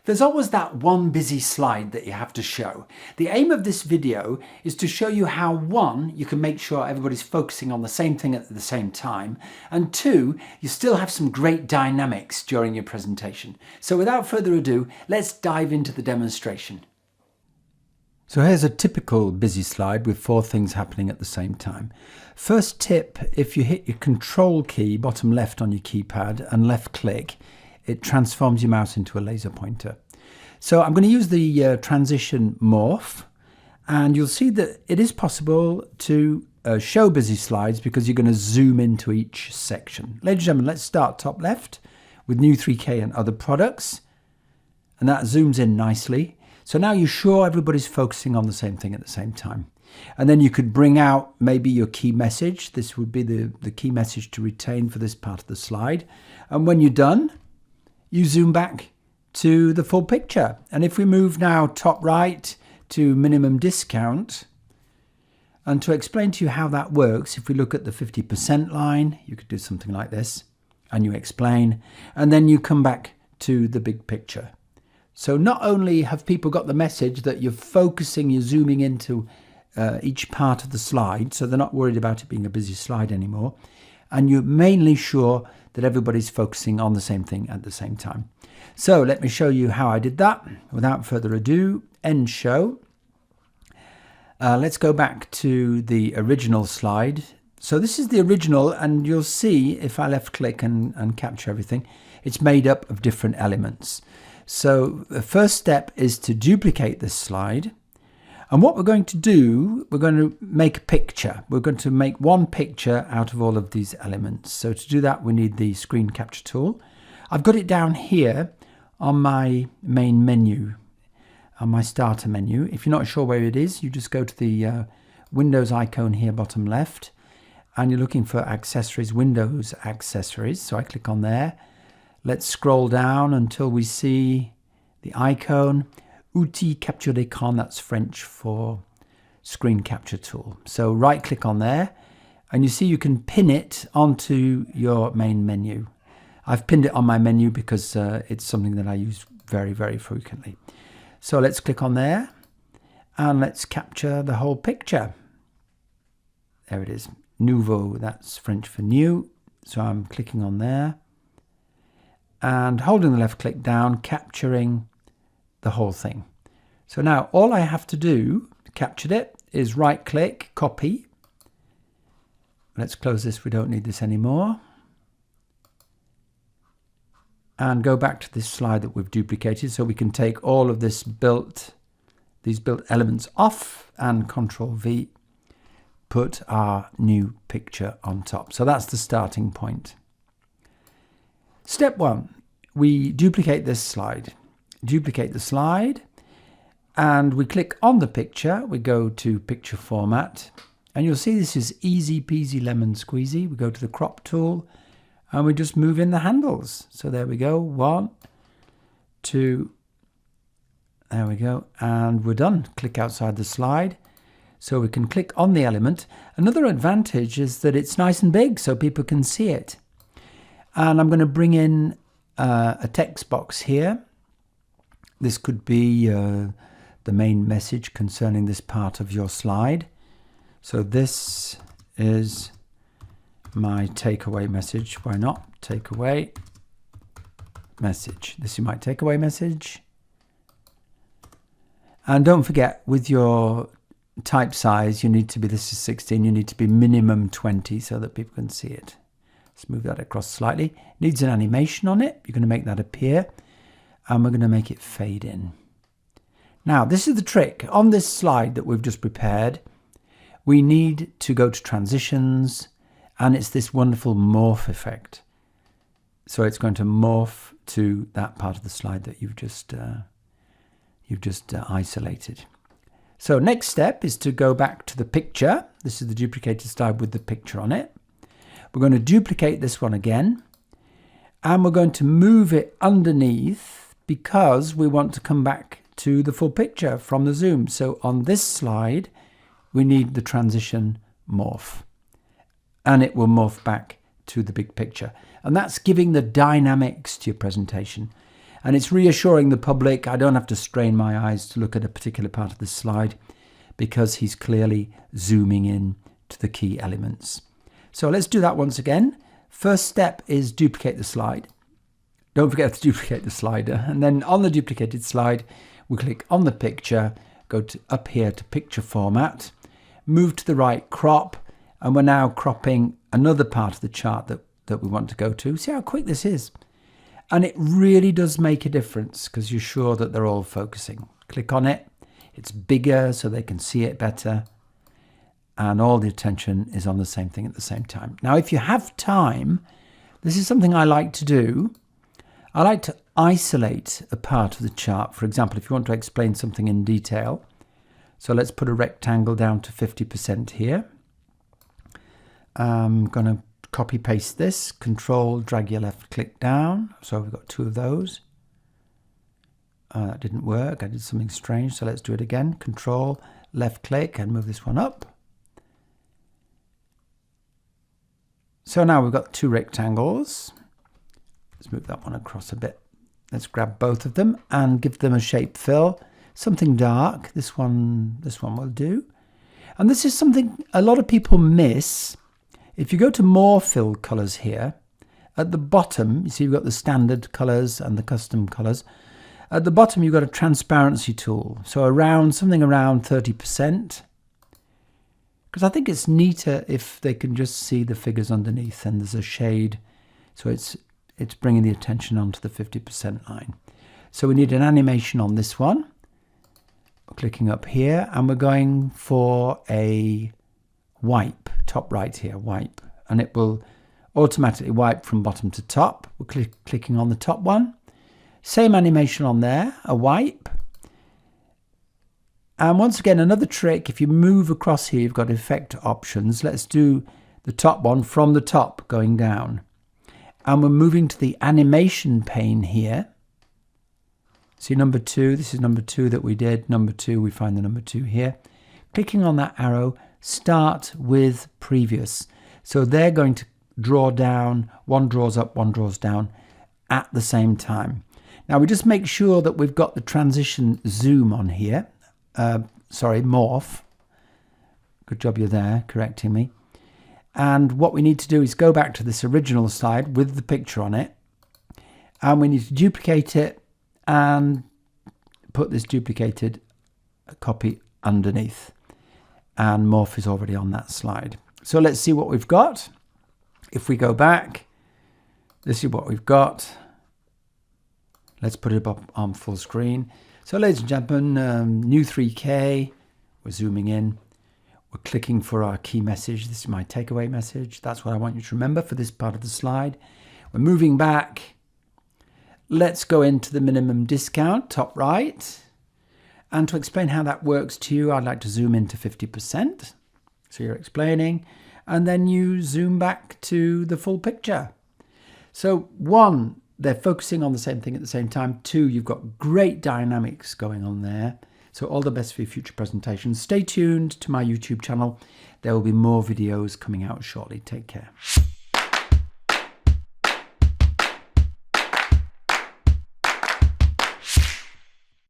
There's always that one busy slide that you have to show. The aim of this video is to show you how, one, you can make sure everybody's focusing on the same thing at the same time, and two, you still have some great dynamics during your presentation. So without further ado, let's dive into the demonstration. So here's a typical busy slide with 4 things happening at the same time. First tip, if you hit your control key, bottom left on your keypad, and left click, it transforms your mouse into a laser pointer. So I'm going to use the transition morph, and you'll see that it is possible to show busy slides because you're going to zoom into each section. Ladies and gentlemen, let's start top left with new 3K and other products, and that zooms in nicely. So now you're sure everybody's focusing on the same thing at the same time. And then you could bring out maybe your key message. This would be the key message to retain for this part of the slide. And when you're done, you zoom back to the full picture. And if we move now top right to minimum discount, and to explain to you how that works, if we look at the 50% line, you could do something like this, and you explain, and then you come back to the big picture. So not only have people got the message that you're focusing, you're zooming into each part of the slide, so they're not worried about it being a busy slide anymore, and you're mainly sure that everybody's focusing on the same thing at the same time. So let me show you how I did that. Without further ado, end show. Let's go back to the original slide. So this is the original, and you'll see if I left click and capture everything, it's made up of different elements. So the first step is to duplicate this slide. And what we're going to do, we're going to make a picture. We're going to make one picture out of all of these elements. So to do that, we need the screen capture tool. I've got it down here on my main menu, on my starter menu. If you're not sure where it is, you just go to the Windows icon here, bottom left, and you're looking for accessories, Windows accessories. So I click on there. Let's scroll down until we see the icon. Outil capture d'écran, that's French for screen capture tool. So right click on there, and you see you can pin it onto your main menu. I've pinned it on my menu because it's something that I use very, very frequently. So let's click on there, and let's capture the whole picture. There it is, nouveau, that's French for new. So I'm clicking on there, and holding the left click down, capturing the whole thing. So now all I have to do, captured it, is right click, copy. Let's close this, we don't need this anymore. And go back to this slide that we've duplicated, so we can take all of these built elements off, and Control V, put our new picture on top. So that's the starting point. Step 1, we duplicate this slide. Duplicate the slide, and we click on the picture. We go to picture format, and you'll see this is easy peasy lemon squeezy. We go to the crop tool, and we just move in the handles. So there we go, 1, 2, there we go, and we're done. Click outside the slide, so we can click on the element. Another advantage is that it's nice and big, so people can see it. And I'm going to bring in a text box here. This could be the main message concerning this part of your slide. So this is my takeaway message. Why not? Takeaway message. This is my takeaway message. And don't forget, with your type size, you need to be, this is 16, you need to be minimum 20 so that people can see it. Let's move that across slightly. Needs an animation on it. You're going to make that appear, and we're going to make it fade in. Now, this is the trick. On this slide that we've just prepared, we need to go to transitions, and it's this wonderful morph effect. So it's going to morph to that part of the slide that you've just isolated. So next step is to go back to the picture. This is the duplicated slide with the picture on it. We're going to duplicate this one again, and we're going to move it underneath because we want to come back to the full picture from the zoom. So on this slide, we need the transition morph, and it will morph back to the big picture. And that's giving the dynamics to your presentation. And it's reassuring the public. I don't have to strain my eyes to look at a particular part of the slide because he's clearly zooming in to the key elements. So let's do that once again. First step is duplicate the slide. Don't forget to duplicate the slider. And then on the duplicated slide, we click on the picture, go up here to picture format, move to the right, crop, and we're now cropping another part of the chart that we want to go to. See how quick this is? And it really does make a difference because you're sure that they're all focusing. Click on it. It's bigger so they can see it better. And all the attention is on the same thing at the same time. Now, if you have time, this is something I like to do. I like to isolate a part of the chart. For example, if you want to explain something in detail. So let's put a rectangle down to 50% here. I'm going to copy paste this, control, drag your left click down. So we've got two of those. That didn't work. I did something strange. So let's do it again. Control, left click and move this one up. So now we've got two rectangles. Let's move that one across a bit. Let's grab both of them and give them a shape fill. Something dark. This one will do. And this is something a lot of people miss. If you go to more fill colors here, at the bottom, you see you've got the standard colors and the custom colors. At the bottom, you've got a transparency tool. So something around 30%. Because I think it's neater if they can just see the figures underneath and there's a shade. So it's bringing the attention onto the 50% line. So we need an animation on this one. We're clicking up here and we're going for a wipe, top right here, wipe. And it will automatically wipe from bottom to top. We're clicking on the top one. Same animation on there, a wipe. And once again, another trick, if you move across here, you've got effect options. Let's do the top one from the top going down. And we're moving to the animation pane here. See number 2, this is number 2 that we did. Number 2, we find the number 2 here. Clicking on that arrow, start with previous. So they're going to draw down, one draws up, one draws down at the same time. Now we just make sure that we've got the transition zoom on here. Morph. Good job you're there correcting me. And what we need to do is go back to this original slide with the picture on it. And we need to duplicate it and put this duplicated copy underneath. And Morph is already on that slide. So let's see what we've got. If we go back, this is what we've got. Let's put it up on full screen. So ladies and gentlemen, new 3K, we're zooming in. We're clicking for our key message. This is my takeaway message. That's what I want you to remember for this part of the slide. We're moving back. Let's go into the minimum discount, top right. And to explain how that works to you, I'd like to zoom into 50%. So you're explaining. And then you zoom back to the full picture. So 1, they're focusing on the same thing at the same time. 2, you've got great dynamics going on there. So all the best for your future presentations. Stay tuned to my YouTube channel. There will be more videos coming out shortly. Take care.